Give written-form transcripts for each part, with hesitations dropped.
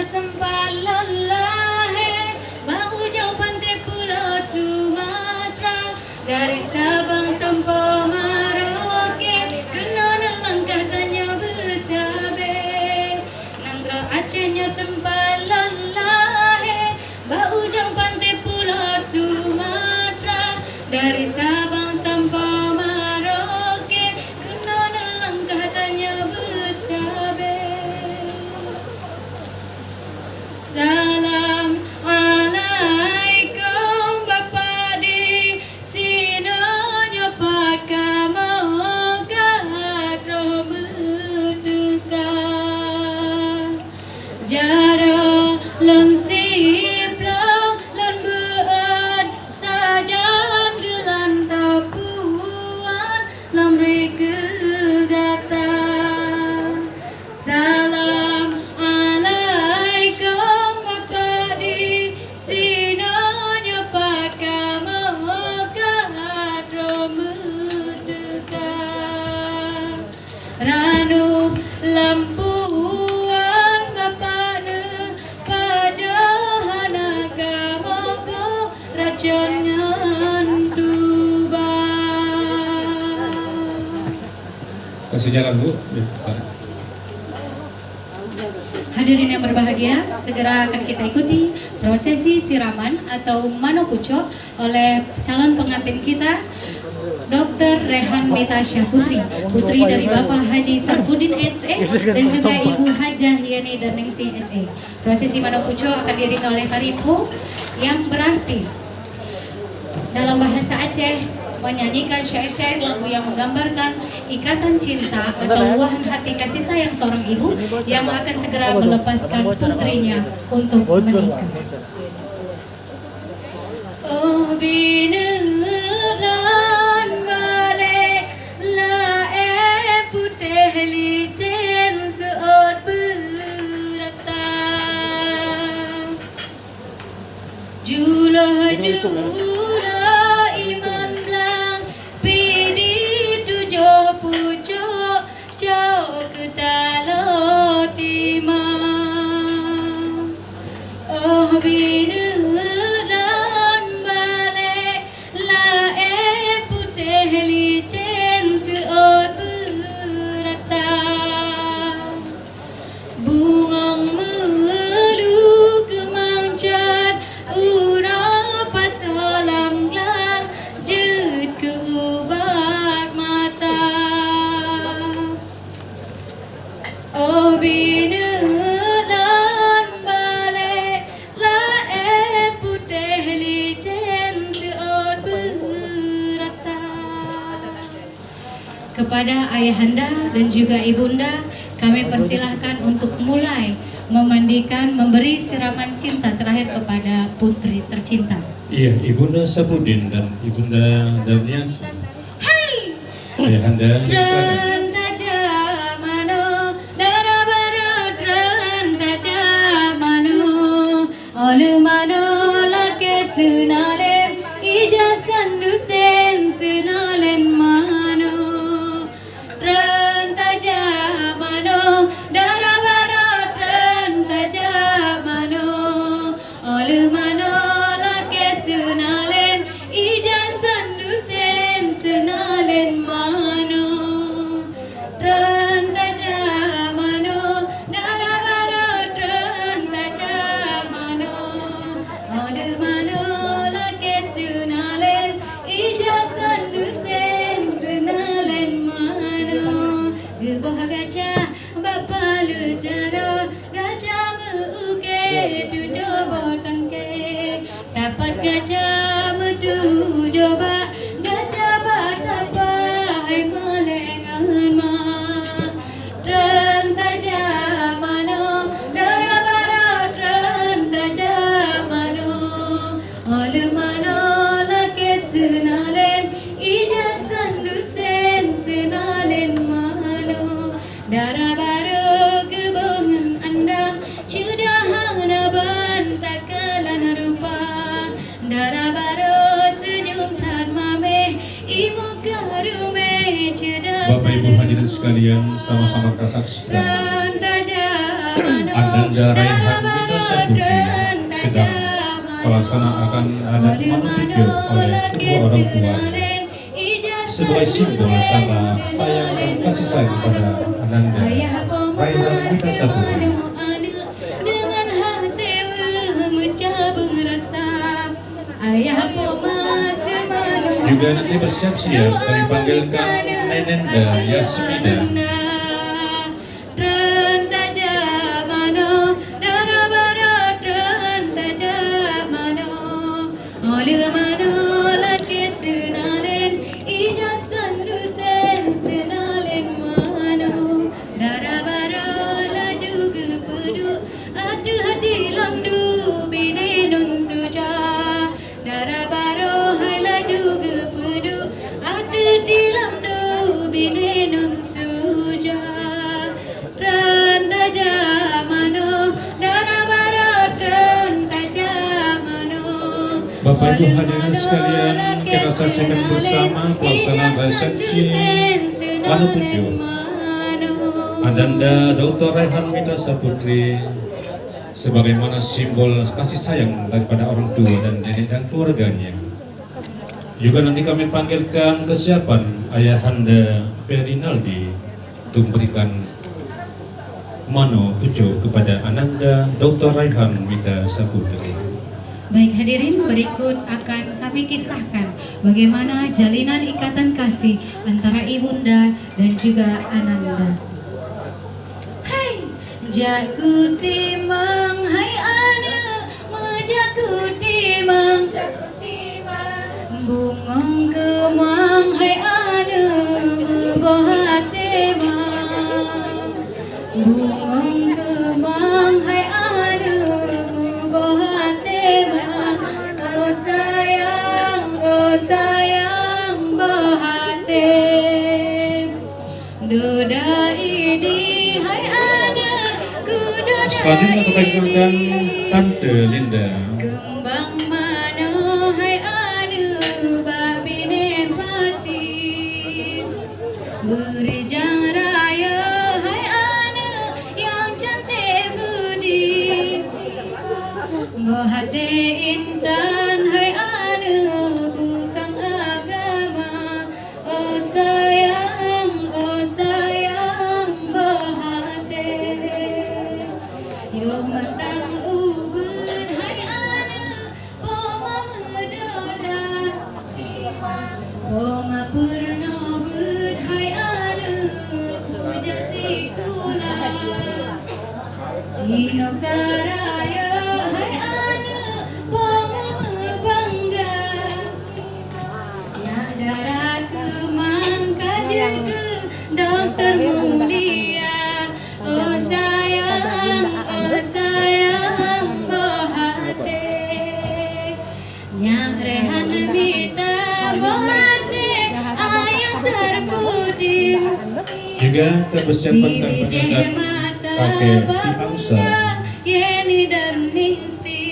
tempat lelah, bau jauh pantai pulau Sumatera, dari Sabang sampai Merauke, kena langkah tanya bersabe. Nangro Acehnya tempat lelah, bau jauh pantai pulau Sumatera, dari Sabang sampai Merauke, kena langkah tanya bersabe. Salam alaikum Bapak di sinonya pakamogat roh berduka jara lensip lan bead sajan gelan tapuan lamri kegata. Salam alaikum Bapak di sinonya pakamogat roh berduka ranu lampuan Bapak ne pajahan agama rajon nganduba. Kasih jalan Bu. Hadirin yang berbahagia, segera akan kita ikuti prosesi siraman atau manopucuk oleh calon pengantin kita, Dr. Rehan Metasya Putri, putri dari Bapak Haji Sarfuddin SE dan juga Ibu Hajah Yani Darningsih SE. Prosesi manopucuk akan diiringi oleh taripo yang berarti dalam bahasa Aceh menyanyikan syair-syair lagu yang menggambarkan ikatan cinta atau luahan hati kasih sayang seorang ibu yang akan segera melepaskan putrinya untuk menikah. Oh bineran balik la putih licin seot berata julah iman belang pidi tujuh pucuk jauh ke dalam timang. Oh bineran balik la putih licin seot berata bungong melu kemangcat urapan salam lah jut ke ubat mata. Oh bineran balik la putih licin seot berata. Kepada ayahanda dan juga ibunda, kami persilahkan untuk mulai memandikan, memberi siraman cinta terakhir kepada putri tercinta. Iya, Ibunda Sapudin dan Ibunda Darnias. Hai! Ayahanda, silakan. Renta jamano, dara barat renta jamano, olu mano lake sunalem, ijasan dusen sunalen mano. Renta jamano, dara barat renta jamano, olu mano lake sunalen, ijasan dusen sunalen mano. Renta jamano, dara barat renta jamano, olu mano lake sunalen, ijasan dusen sunalen mano. Gebah gajah bapa lejara, gajah meuke tujuh botan ke, dapat gajah metu coba, gajah batapa hai malengan ma. Renta jamano, dara barat renta jamano, olu mano lake sunalen, ijasan dusen sunalen mano. Dara baru kebungan anda, cudahana bantakalan rupa. Dara baru senyum tarmame, ibu karume cedak. Bapak Ibu hadirin sekalian, sama-sama bersaksi. Ranta jamano, Ananda Raihan Mita Saputri sedang melaksanakan adat manutuju oleh kedua orang tua sebagai simbol tanda sayang dan kasih sayang kepada Ananda Raihan Mita Saputri. Dengan hati mencabung rasa ayah poma semana. Juga nanti bersiap-siap kami panggilkan Nenenda Yasmina. Bapak Ibu hadirin sekalian, kita saksikan bersama pelaksanaan resepsi manutuju Ananda Dr. Raihan Mita Saputri sebagaimana simbol kasih sayang daripada orang tua dan nenek dan keluarganya. Juga nanti kami panggilkan kesiapan Ayahanda Ferinaldi untuk memberikan manutuju kepada Ananda Dr. Raihan Mita Saputri. Baik hadirin, berikut akan kami kisahkan bagaimana jalinan ikatan kasih antara ibunda dan juga Ananda. Hai, jaku timang, hai ana, majaku timang, bungong kemang, hai ana, membahat temang, bungong kemang, hai ana, membahat temang, oh sayang bahate, doda ini, hai ana, ku doda Selanjutnya kita panggilkan Tante Linda. kembang mano, hai anu babine pasir, berjang raya, hai anu yang cantik budi, bahade intan, hai anu bukan agama, oh sayang bahade, yo matang ubud, hai anu poma medona, poma purno bud, hai anu puja sikula, dino karaya, hai anu poma bangga, nak daraku mangkajaku dokter mulia, oh sayang bahate, nyak Rehan Mita bahate, ayah sarpudi, Juga terpersiapkan si bijeh pengantin mata kakek Ki bangga, Angsa. yeni darningsi,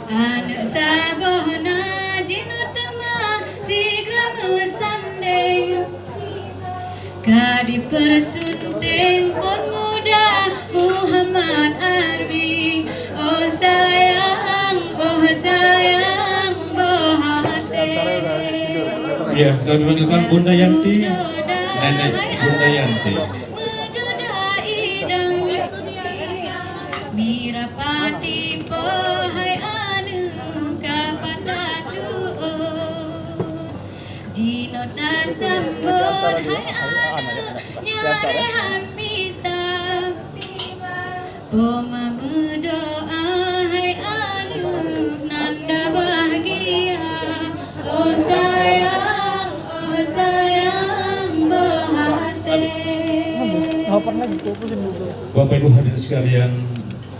anak sabohna jinutma sigra mesandeng, kadi persunting pun muda Muhammad Arbi, oh sayang bahate. Ya, kami panggilkan Bunda Yanti, Nenek Bunda Yanti. Mirapati po, hai anu kapatatu, Jino tasambut, hai anu nyarehan mita, poma berdoa, hai anu nanda bahagia, oh sayang bahate. Bapak Ibu hadirin sekalian,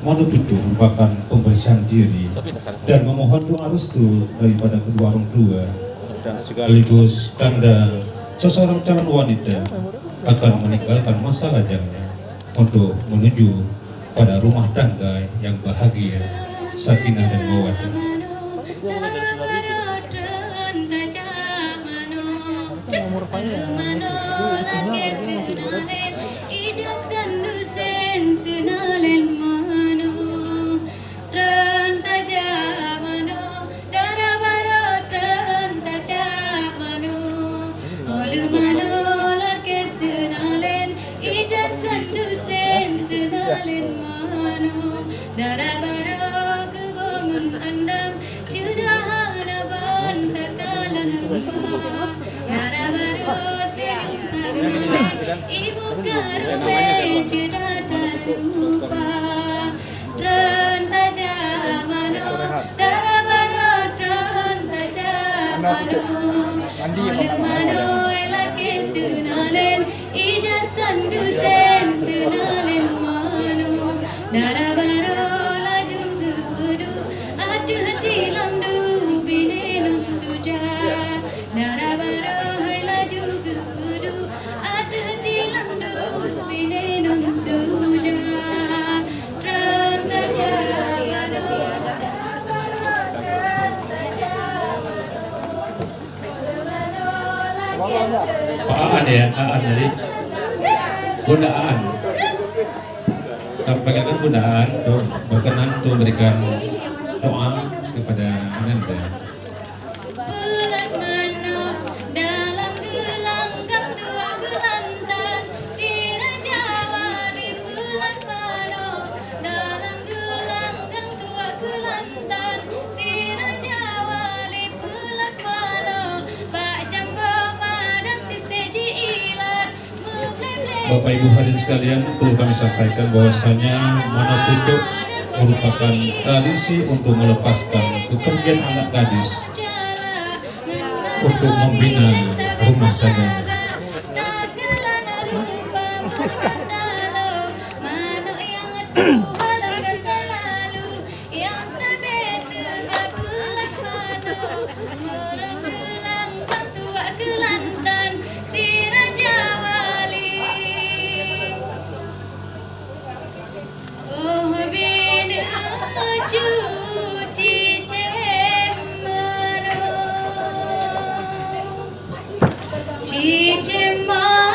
manutuju merupakan pembersihan diri dan memohon doa restu daripada kedua orang tua dan sekaligus tanda seseorang calon wanita akan meninggalkan masa lajangnya untuk menuju pada rumah tangga yang bahagia, sakinah dan mawaddah. sinalin mano darabaro kebongun andam cudahana bantakalan rumah darabaro sinalin ibu karume cudata lupa tron tajamano darabaro tron tajamano olumano elake sunalen ijasan dusen sunalen mano darabaro laju gudu adu hati lamdu binenun suja darabaro laju gudu adu hati lamdu binenun suja tron tajamano Pak Aan ya, Aan tadi. Bunda Aan. Bagaimana Bunda Aan tuh berkenan tuh berikan doa kepada Ananda. Bulan manok dalam gelanggang tua gelantan si Raja Wali bulan manok dalam gelanggang tua gelantan si Raja Wali bulan manok Pak Jambo dan si Seji Ilan Bapak Ibu hadirin sekalian, perlu kami sampaikan bahwasanya Monokucuk merupakan tradisi untuk melepaskan kepergian anak gadis untuk membina rumah tangga. Si Raja Wali oh binu cuci cemano